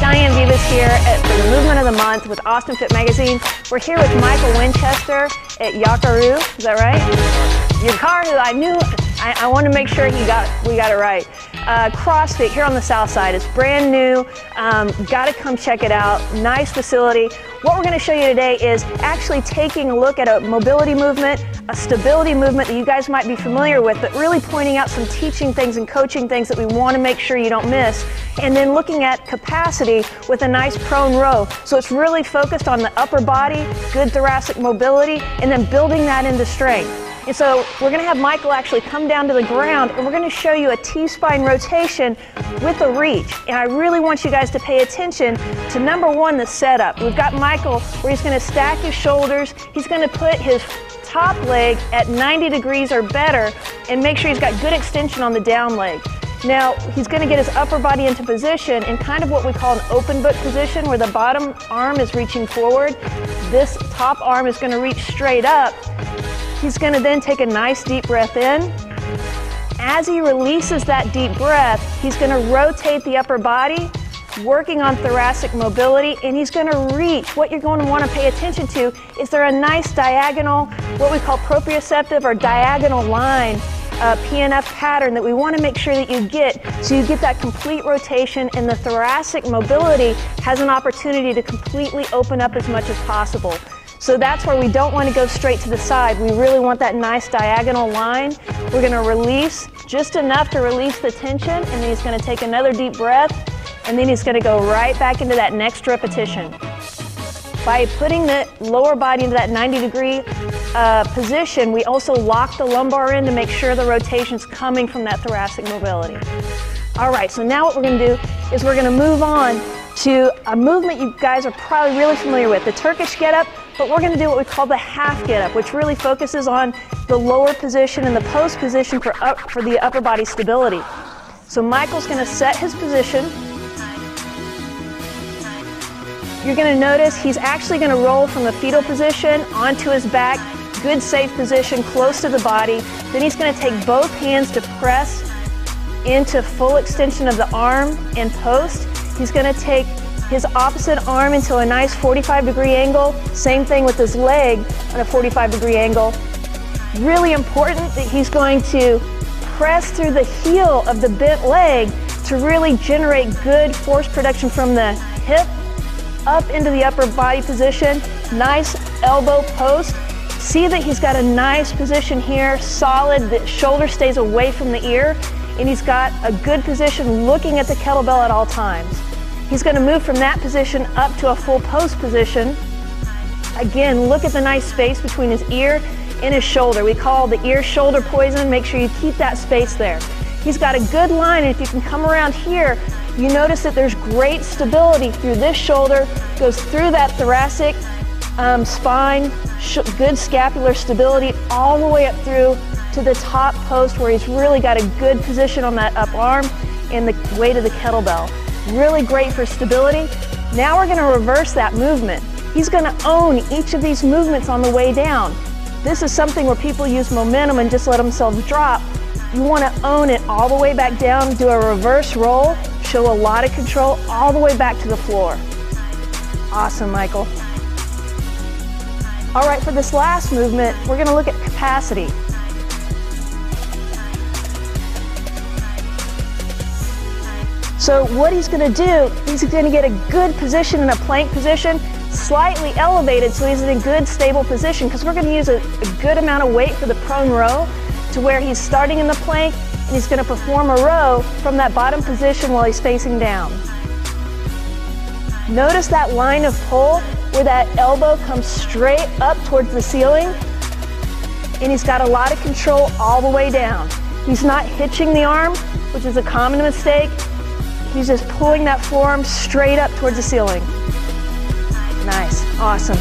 Diane Vives here for the Movement of the Month with N.A.S.M P.T magazine. We're here with Michael Winchester at Jaakarhu. Is that right? Jaakarhu. I want to make sure we got it right. Crossfit here on the south side. It's brand new. Got to come check it out. Nice facility. What we're going to show you today is actually taking a look at a mobility movement, a stability movement that you guys might be familiar with, but really pointing out some teaching things and coaching things that we want to make sure you don't miss. And then looking at capacity with a nice prone row. So it's really focused on the upper body, good thoracic mobility, and then building that into strength. And so we're going to have Michael actually come down to the ground and we're going to show you a T-spine rotation with a reach. And I really want you guys to pay attention to number one, the setup. We've got Michael where he's going to stack his shoulders. He's going to put his top leg at 90 degrees or better and make sure he's got good extension on the down leg. Now, he's going to get his upper body into position in kind of what we call an open book position where the bottom arm is reaching forward. This top arm is going to reach straight up. He's going to then take a nice deep breath in. As he releases that deep breath, he's going to rotate the upper body, working on thoracic mobility, and he's going to reach. What you're going to want to pay attention to is there a nice diagonal, what we call proprioceptive or diagonal line, PNF pattern that we want to make sure that you get, so you get that complete rotation and the thoracic mobility has an opportunity to completely open up as much as possible. So that's where we don't want to go straight to the side. We really want that nice diagonal line. We're going to release just enough to release the tension, and then he's going to take another deep breath, and then he's going to go right back into that next repetition. By putting the lower body into that 90-degree position, we also lock the lumbar in to make sure the rotation's coming from that thoracic mobility. All right, so now what we're going to do is we're going to move on to a movement you guys are probably really familiar with, the Turkish get-up, but we're going to do what we call the half get-up, which really focuses on the lower position and the post position for the upper body stability. So Michael's going to set his position. You're going to notice he's actually going to roll from the fetal position onto his back, good safe position close to the body. Then he's going to take both hands to press into full extension of the arm and post. He's going to take his opposite arm into a nice 45-degree angle. Same thing with his leg on a 45-degree angle. Really important that he's going to press through the heel of the bent leg to really generate good force production from the hip up into the upper body position. Nice elbow post. See that he's got a nice position here, solid, the shoulder stays away from the ear, and he's got a good position looking at the kettlebell at all times. He's going to move from that position up to a full post position. Again, look at the nice space between his ear and his shoulder. We call the ear-shoulder poison. Make sure you keep that space there. He's got a good line, and if you can come around here, you notice that there's great stability through this shoulder, goes through that thoracic spine, good scapular stability all the way up through to the top post where he's really got a good position on that up arm and the weight of the kettlebell. Really great for stability. Now we're going to reverse that movement. He's going to own each of these movements on the way down. This is something where people use momentum and just let themselves drop. You want to own it all the way back down, do a reverse roll, show a lot of control all the way back to the floor. Awesome, Michael. All right, for this last movement, we're going to look at capacity. So what he's going to do, he's going to get a good position in a plank position, slightly elevated so he's in a good stable position, because we're going to use a good amount of weight for the prone row to where he's starting in the plank and he's going to perform a row from that bottom position while he's facing down. Notice that line of pull where that elbow comes straight up towards the ceiling, and he's got a lot of control all the way down. He's not hitching the arm, which is a common mistake. He's just pulling that forearm straight up towards the ceiling. Nice, awesome.